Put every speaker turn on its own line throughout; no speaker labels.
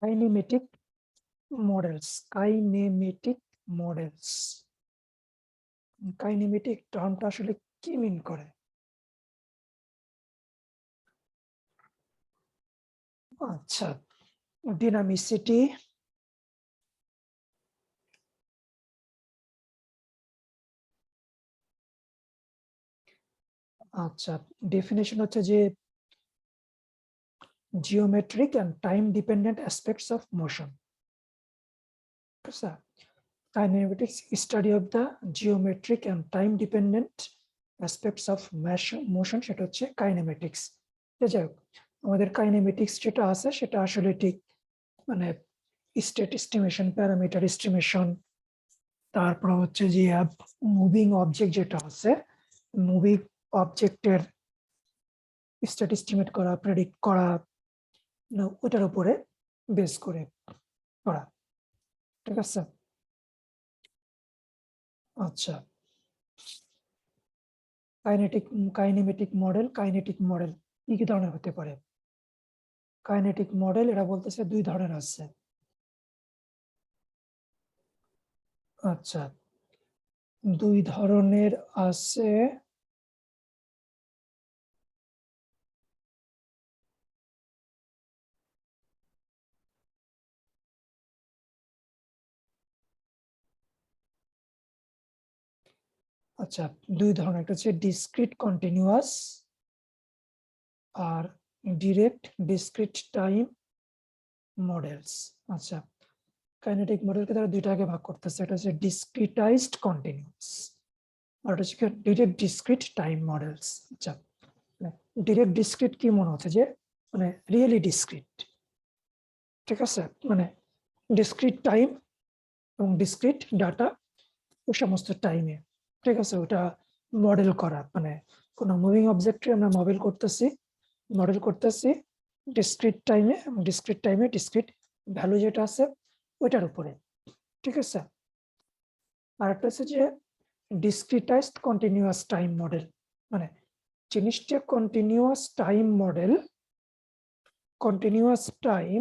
Kinematic models, kinematic models. Kinematic টার্মটা আসলে কি মিন করে? আচ্ছা, ডিনামিসিটি, আচ্ছা ডেফিনেশন হচ্ছে যে geometric and time dependent aspects of motion. আচ্ছা, kinematics study of the geometric and time dependent aspects of motion, সেটা হচ্ছে কাইনেমেটিক্স। যাই হোক, আমাদের কাইনেমেটিক্স যেটা আছে সেটা আসলে ঠিক মানে স্টেট এস্টিমেশন, প্যারামিটার এস্টিমেশন, তারপর হচ্ছে যে মুভিং অবজেক্ট যেটা আছে, মুভিং অবজেক্টের স্টেট এস্টিমেট করা, প্রেডিক্ট করা, ওটার উপরে বেস করে করা। ঠিক আছে? আচ্ছা, কাইনেমেটিক মডেল কি কি ধরনের হতে পারে? কাইনেটিক মডেল এরা বলতেছে দুই ধরনের আছে। আচ্ছা, দুই ধরনের আছে। আচ্ছা, দুই ধরনের, একটা হচ্ছে ডিসক্রিট কন্টিনিউয়াস আর ডিরেক্ট ডিসক্রিট টাইম মডেলস। আচ্ছা, কাইনেটিক মডেলকে তারা দুইটাকে ভাগ করতেছে, এটা হচ্ছে ডিসক্রিটাইজড কন্টিনিউয়াস আর এটা হচ্ছে ডিরেক্ট ডিসক্রিট টাইম মডেলস। আচ্ছা, ডিরেক্ট ডিসক্রিট কি মনে হচ্ছে যে মানে রিয়েলি ডিসক্রিট। ঠিক আছে, মানে ডিসক্রিট টাইম এবং ডিসক্রিট ডাটা ওই সমস্ত টাইমে। ঠিক আছে, ওটা মডেল করা, মানে কোনো মুভিং অবজেক্টে আমরা মডেল করতেছি ডিসক্রিট টাইমে, এবং ডিসক্রিট টাইমে ডিসক্রিট ভ্যালু যেটা আছে ওইটার উপরে। ঠিক আছে, আর একটা হচ্ছে যে ডিসক্রিটাইজড কন্টিনিউয়াস টাইম মডেল, মানে জিনিসটা কন্টিনিউয়াস টাইম,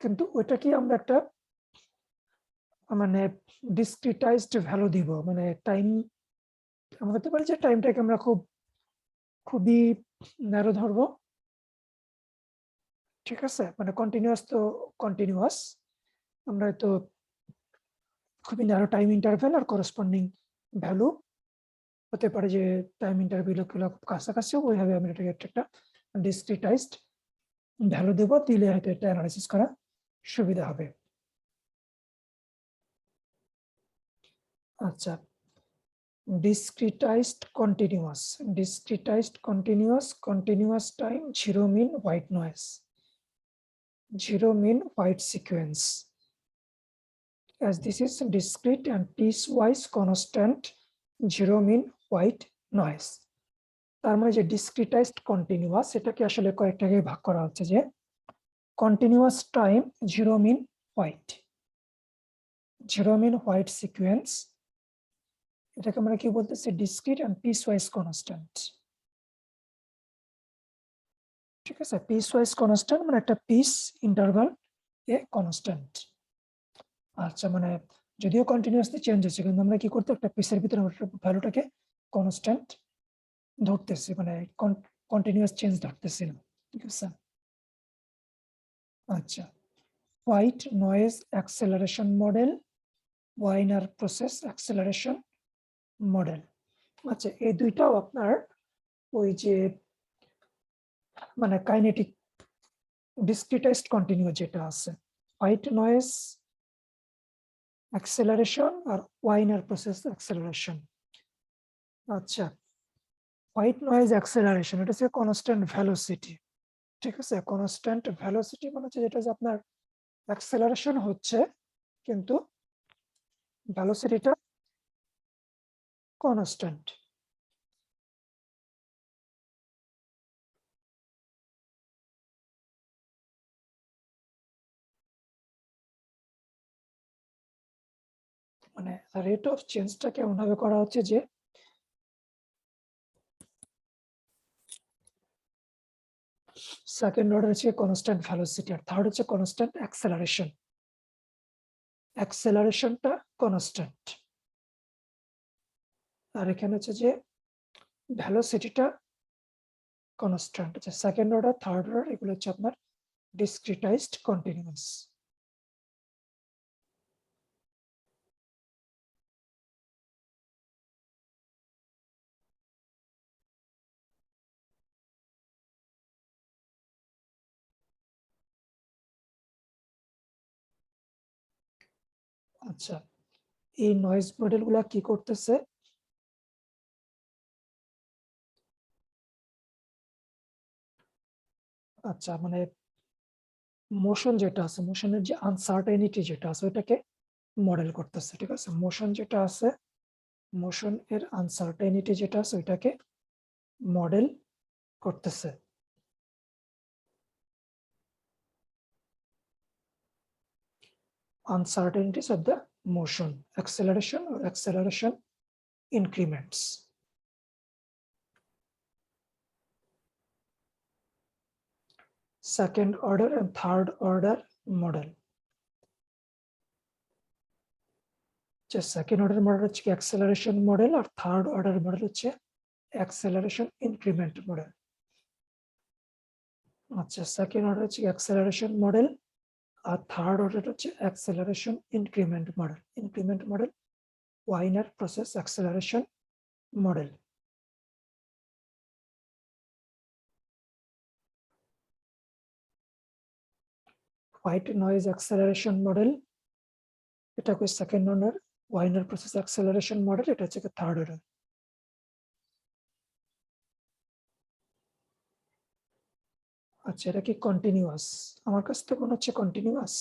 কিন্তু ওইটা কি আমরা একটা মানে ডিসক্রিটাইজড ভ্যালু দিব, মানে টাইম আমরা হতে পারি যে টাইমটাকে আমরা খুবই ন্যারো ধরবো। ঠিক আছে, মানে কন্টিনিউয়াস তো কন্টিনিউয়াস, আমরা তো খুবই ন্যারো টাইম ইন্টারভ্যাল আর করসপন্ডিং ভ্যালু হতে পারে যে টাইম ইন্টারভ্যাল গুলো খুব কাছাকাছি, ওইভাবে আমরা এটাকে একটা ডিসক্রিটাইজড ভ্যালু দেবো, দিলে হয়তো এটা অ্যানালাইসিস করা সুবিধা হবে। আচ্ছা, continuous time, zero mean white sequence, as this is discrete and piecewise constant zero mean white noise। তার মানে যে ডিসক্রিটাইজড কন্টিনিউয়াস, এটাকে আসলে কয়েকটাকে ভাগ করা হচ্ছে, যে continuous time zero mean white sequence, এটাকে আমরা কি বলতেছি ডিসক্রিট অ্যান্ড পিসওয়াইজ কনস্ট্যান্ট। ঠিক আছে, পিসওয়াইজ কনস্ট্যান্ট মানে একটা পিস ইন্টারভাল এ কনস্ট্যান্ট। আচ্ছা, মানে যদিও কন্টিনিউয়াসলি চেঞ্জ হচ্ছে, কিন্তু আমরা কি করতে একটা পিসের ভিতরে ভ্যালুটাকে কনস্ট্যান্ট ধরতেছি, মানে কন্টিনিউয়াস চেঞ্জ ধরতেছি না। ঠিক আছে, আচ্ছা, white noise acceleration model, Warner process acceleration model. আচ্ছা, এই দুইটাও আপনার ওই যে মানে কাইনেটিক ডিসক্রিটাইজড কন্টিনিউয়াস যেটা আছে, হোয়াইট নয়েজ অ্যাক্সেলারেশন আর ওয়াইনার প্রসেস অ্যাক্সেলারেশন। আচ্ছা, হোয়াইট নয়েজ অ্যাক্সেলারেশন এটা হচ্ছে কনস্ট্যান্ট ভেলোসিটি। ঠিক আছে, কনস্ট্যান্ট ভেলোসিটি মানে হচ্ছে যেটা যে আপনার অ্যাক্সেলারেশন হচ্ছে কিন্তু ভেলোসিটিটা কনস্ট্যান্ট। মানে রেট অফ চেঞ্জটা কেমন ভাবে করা হচ্ছে যে সেকেন্ড অর্ডার হচ্ছে কনস্ট্যান্ট ভেলোসিটি, আর থার্ড হচ্ছে কনস্ট্যান্ট অ্যাক্সেলারেশন। অ্যাক্সেলারেশনটা কনস্ট্যান্ট, আর এখানে হচ্ছে যে ভেলোসিটিটা কনস্ট্যান্ট। আচ্ছা, সেকেন্ড অর্ডার থার্ড অর্ডার এগুলো হচ্ছে আপনার ডিসক্রিটাইজড কন্টিনিউয়াস। আচ্ছা, এই নয়েজ মডেলগুলো কি করতেছে? আচ্ছা, মানে মোশন যেটা আছে, মোশনের যে আনসার্টেনিটি যেটা আছে ওইটাকে মডেল করতেছে, ঠিক আছে? মোশন যেটা আছে, মোশন এর আনসার্টেনিটি যেটা আছে ওইটাকে মডেল করতেছে। Uncertainties of the motion, acceleration or acceleration increments. Second order and third order model. যে সেকেন্ড অর্ডার মডেল হচ্ছে কি অ্যাক্সেলারেশন মডেল, আর থার্ড অর্ডার মডেল হচ্ছে অ্যাক্সেলারেশন ইনক্রিমেন্ট মডেল। আচ্ছা, সেকেন্ড অর্ডার হচ্ছে অ্যাক্সেলারেশন মডেল, আর থার্ড অর্ডার হচ্ছে acceleration increment model. Increment model Warner process acceleration model. White noise acceleration model, এটা হচ্ছে second order. Warner process acceleration model, এটা হচ্ছে third order. আচ্ছা, এটা কি কন্টিনিউয়াস? আমার কাছে তো মনে হচ্ছে কন্টিনিউয়াস।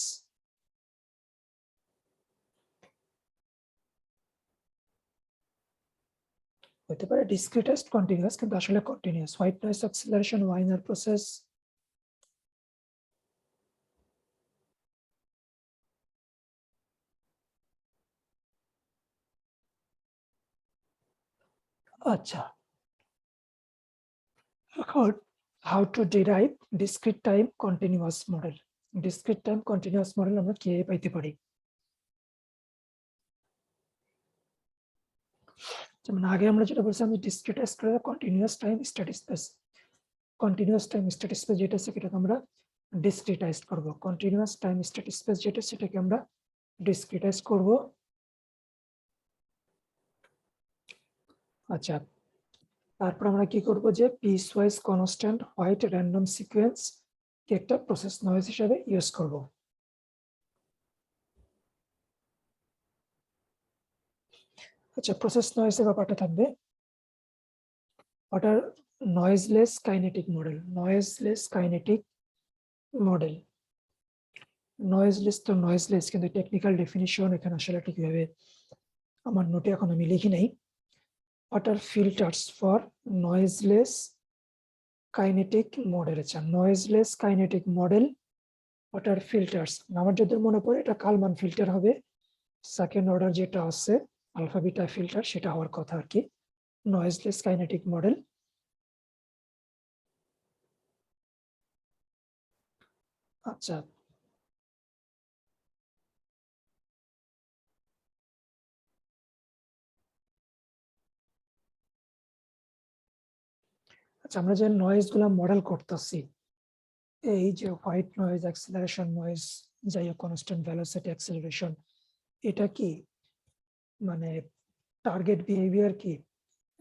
হতে পারে ডিসক্রিটাইজড কন্টিনিউয়াস, কিন্তু আসলে continuous. White noise acceleration Warner process. আচ্ছা, এখন how to derive discrete time continuous model. Discrete time continuous model আমরা কিভাবে পাইতে পারি? যেমন আগে আমরা যেটা বলছিলাম যে ডিসক্রিটাইজ করে continuous time state space. Continuous time state space যেটা আছে সেটাকে আমরা ডিসক্রিটাইজ করব। কন্টিনিউয়াস টাইম স্টেট স্পেস যেটা সেটাকে আমরা ডিসক্রিটাইজ করব। আচ্ছা, তারপর আমরা কি করব যে piecewise constant white random sequence কে একটা প্রসেস নয়েজ হিসেবে ইউজ করব। আচ্ছা, প্রসেস নয়েজের ব্যাপারটা থাকবে ওটার noiseless kinetic model. Noiseless kinetic model, noiseless তো নয়েজলেস, কিন্তু টেকনিক্যাল ডেফিনিশন এখানে আসলে ঠিকভাবে আমার নোটে এখন আমি লিখি নাই। What are filters for noiseless kinetic model? আচ্ছা, noiseless kinetic model, what are filters? আমার যদি মনে পড়ে এটা কালমান ফিল্টার হবে। সেকেন্ড অর্ডার যেটা আছে আলফা বিটা ফিল্টার, সেটা হওয়ার কথা আর কি। Noiseless kinetic model. আচ্ছা, আচ্ছা, আমরা যে নয়েজ গুলা মডেল করতেছি, এই যে হোয়াইট নয়েজ, অ্যাক্সেলারেশন নয়েজ, যাই হোক, কনস্ট্যান্ট ভেলোসিটি অ্যাক্সেলারেশন, এটা কি মানে টার্গেট বিহেভিয়ার কি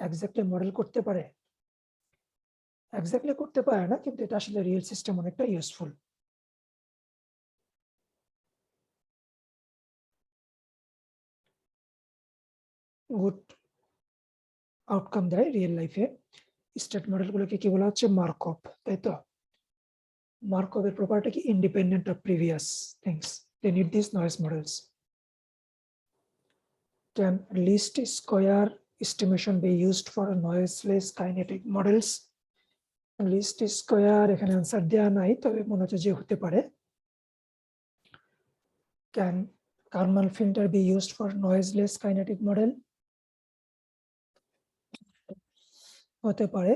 এক্স্যাক্টলি মডেল করতে পারে? এক্স্যাক্টলি করতে পারে না, কিন্তু এটা আসলে রিয়েল সিস্টেম অনেকটা ইউজফুল। গুড আউটকাম দেয় রিয়েল লাইফে। স্টেট মডেলগুলোকে কি বলা হচ্ছে? মার্কভ, তাই তো? মার্কভের প্রপার্টি কি? Independent of previous things. They need this noise models. Can least square estimation be used for noiseless kinetic models? Least square এখানে আনসার দেওয়া নাই, তবে মনে হচ্ছে যে হতে পারে। Can Kalman filter be used for noiseless kinetic model? হতে পারে।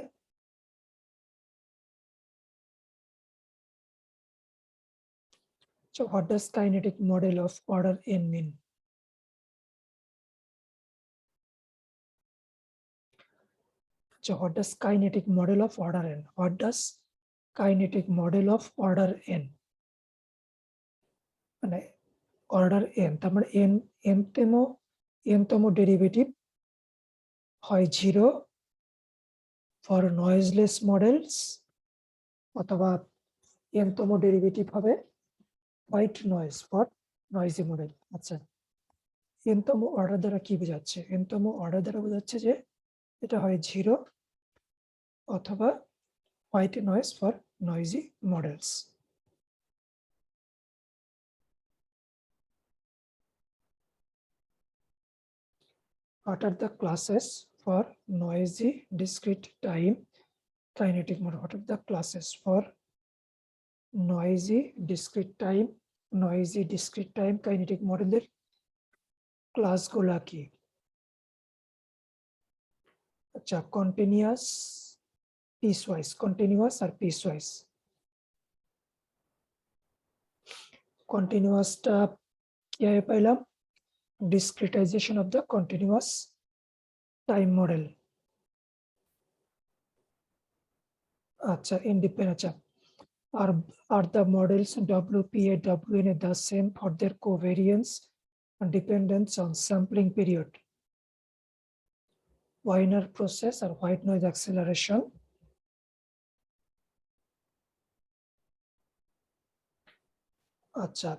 So what does kinetic model of order n mean? So what does kinetic model of order n? What does kinetic model of order n? মানে order n, তার মানে n-তম derivative হয় 0 for noiseless models অথবা n-তম derivative হবে white noise for noisy model. আচ্ছা, n-তম order দ্বারা কি বোঝাচ্ছে? n-তম অর্ডার দ্বারা বোঝাচ্ছে যে এটা হয় 0 অথবা white noise for noisy models. What are the classes for noisy discrete time kinetic model? What are the classes for noisy discrete time kinetic model? ক্লাসগুলা কি? আচ্ছা, কন্টিনিউয়াস, পিসওয়াইজ, কন্টিনিউয়াস আর পিসওয়াইজ। কন্টিনিউয়াসটা কিভাবে পাইলাম? Discretization of the continuous time model. আচ্ছা, independent. আচ্ছা, are the models WPA, WN the same for their covariance and dependence on sampling period, Wiener process or white noise acceleration? Acha,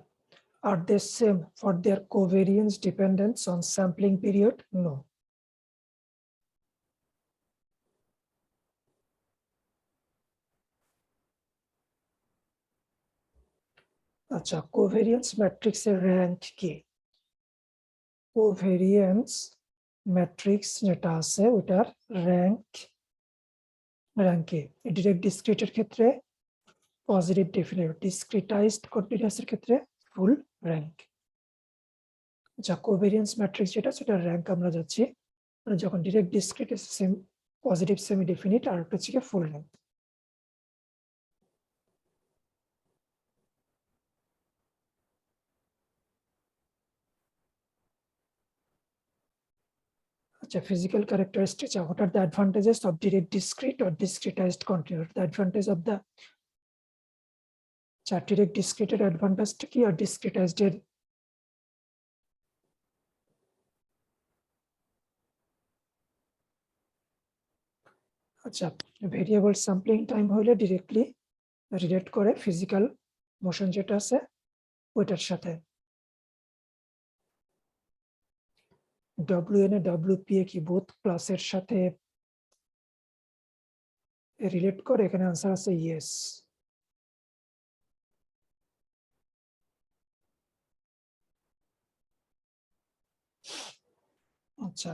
are they same for their covariance dependence on sampling period? No. আচ্ছা, covariance ম্যাট্রিক্সের rank কি? Covariance matrix যেটা আছে ওটার rank কি? Direct ডিসক্রিটের ক্ষেত্রে positive definite, discretized কন্টিনিউয়াসের ক্ষেত্রে ফুল র্যাঙ্ক। আচ্ছা, কোভেরিয়েন্স ম্যাট্রিক্স যেটা সেটার র্যাঙ্ক আমরা যাচ্ছি যখন direct discrete same positive semi definite আর হচ্ছে কি full rank. Physical characteristics. What are the advantages of direct discrete or discretized continuous? The advantage of the direct discrete advantage to key or discretized? Variable sampling time হলে directly relate করে physical motion যেটা আছে ওইটার সাথে। WN and WPA কি both ক্লাসের সাথে relate করে? এখানে आंसर আছে yes। আচ্ছা,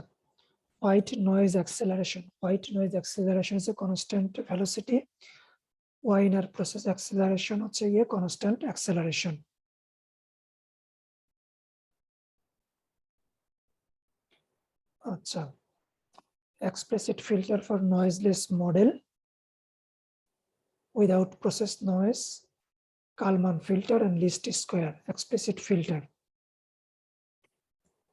white noise acceleration is a constant velocity, Wiener process acceleration হচ্ছে গিয়ে constant acceleration। আচ্ছা, explicit filter for noiseless model without process noise, Kalman filter and least square. Explicit filter.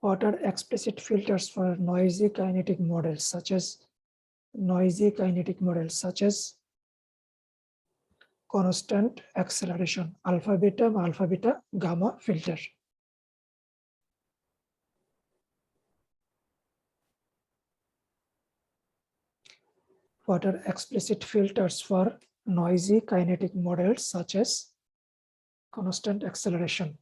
What are explicit filters for noisy kinetic models such as constant acceleration, alpha beta gamma filter? What are explicit filters for noisy kinetic models such as constant acceleration?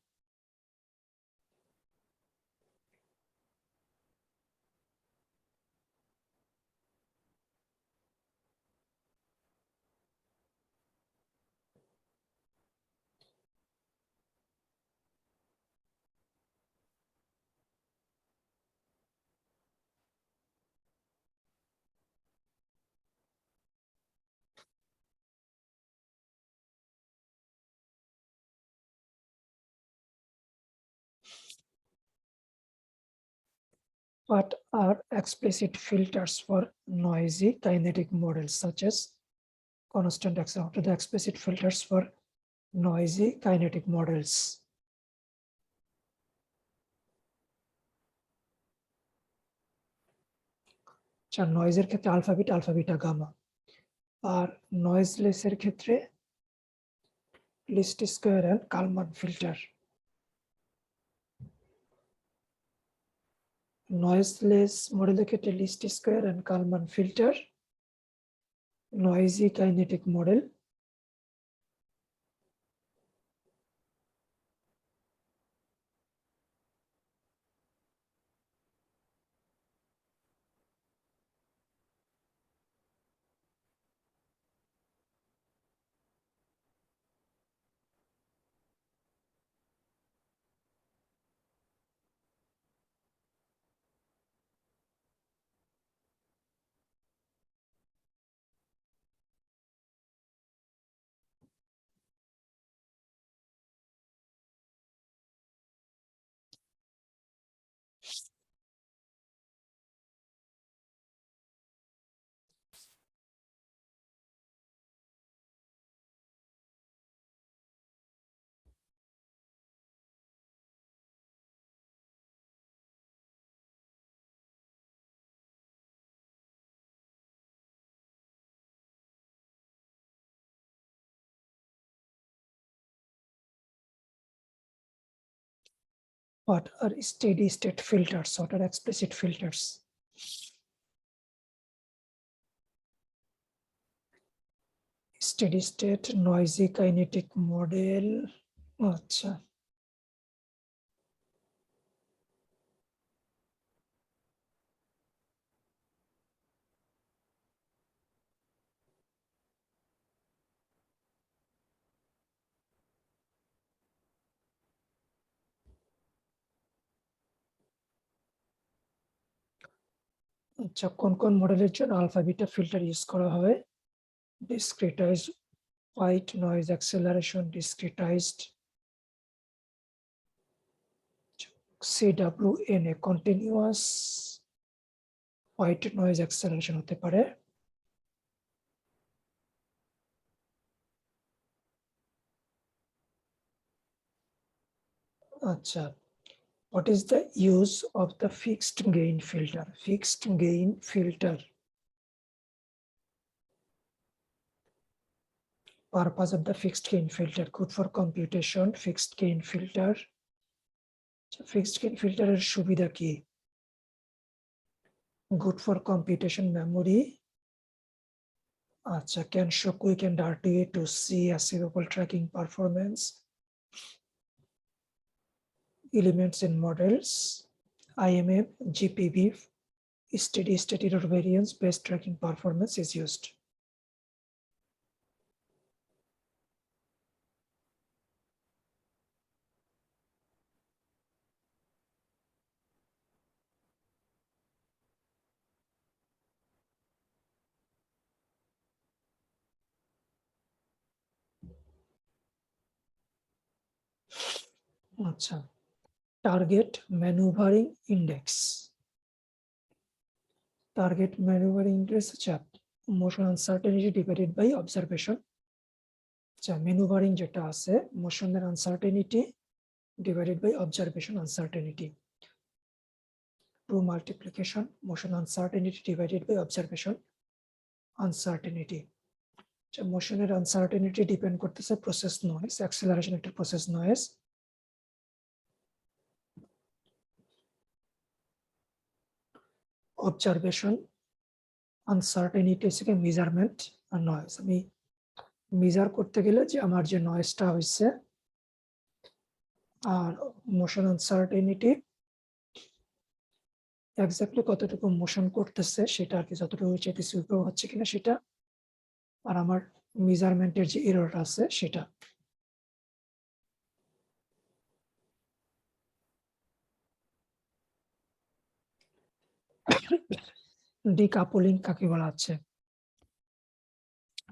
What are explicit filters for noisy kinetic models such as constant acceleration? What are the explicit filters for noisy kinetic models. আচ্ছা, নয়েজের ক্ষেত্রে alpha beta gamma, আর নয়েজলেসের ক্ষেত্রে least square and Kalman filter. Noiseless মডেলের ক্ষেত্রে least square and Kalman filter, noisy kinetic model, what are steady state filters, what are explicit filters. Steady state noisy kinetic model, আচ্ছা আচ্ছা, কোন কোন মডেলের জন্য আলফা বিটা ফিল্টার ইউজ করা হয়? discretized white noise acceleration, discretized CWNA continuous white noise acceleration হতে পারে। আচ্ছা, what is the use of the fixed gain filter? Fixed gain filter, purpose of the fixed gain filter, good for computation. Fixed gain filter, fixed gain filter এর সুবিধা কি? good for computation memory, আচ্ছা can show quick and dirty to see achievable tracking performance, elements in models, IMM, GPV, steady state error variance based tracking performance is used. আচ্ছা, target maneuvering index, target maneuvering index হচ্ছে motion uncertainty divided by observation. আচ্ছা, maneuvering যেটা আছে motion এর uncertainty divided by observation uncertainty, true multiplication, motion uncertainty divided by observation uncertainty. আচ্ছা, motion এর uncertainty depend করতেছে process noise, acceleration একটা process noise, observation uncertainty হচ্ছে মেজারমেন্ট আর noise. আমি মেজার করতে গেলে যে আমার যে নয়েজটা হয়েছে, আর মোশন আনসার্টেনিটি এক্স্যাক্টলি কতটুকু মোশন করতেছে সেটা আর কি, যতটুকু হচ্ছে কিনা সেটা, আর আমার মেজারমেন্টের যে এররটা আছে সেটা। ডিকাপলিং কাকে বলা হচ্ছে?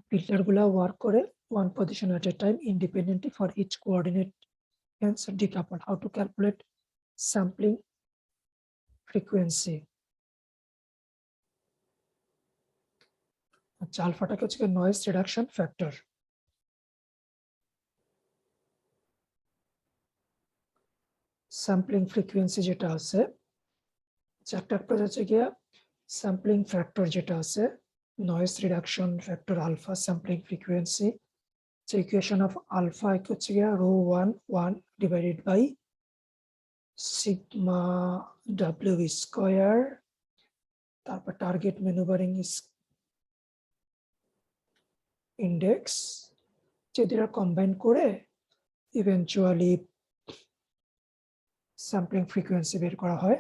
ফিল্টার গুলা ওয়ার্ক করে one position at a time independently for each coordinate, hence decouple. How to calculate sampling frequency? আচ্ছা, আলফাটাকে হচ্ছে noise reduction factor. Sampling frequency যেটা আছে, চারটা হচ্ছে গিয়া স্যাম্পলিং ফ্যাক্টর যেটা আছে, noise reduction factor alpha sampling frequency, যে ইকুয়েশন অফ আলফা হচ্ছে গিয়া ρ1 divided by sigma W square, তারপর টার্গেট ম্যানুভারিং ইন্ডেক্স, যে দুটা কম্বাইন করে ইভেনচুয়ালি স্যাম্পলিং ফ্রিকোয়েন্সি বের করা হয়।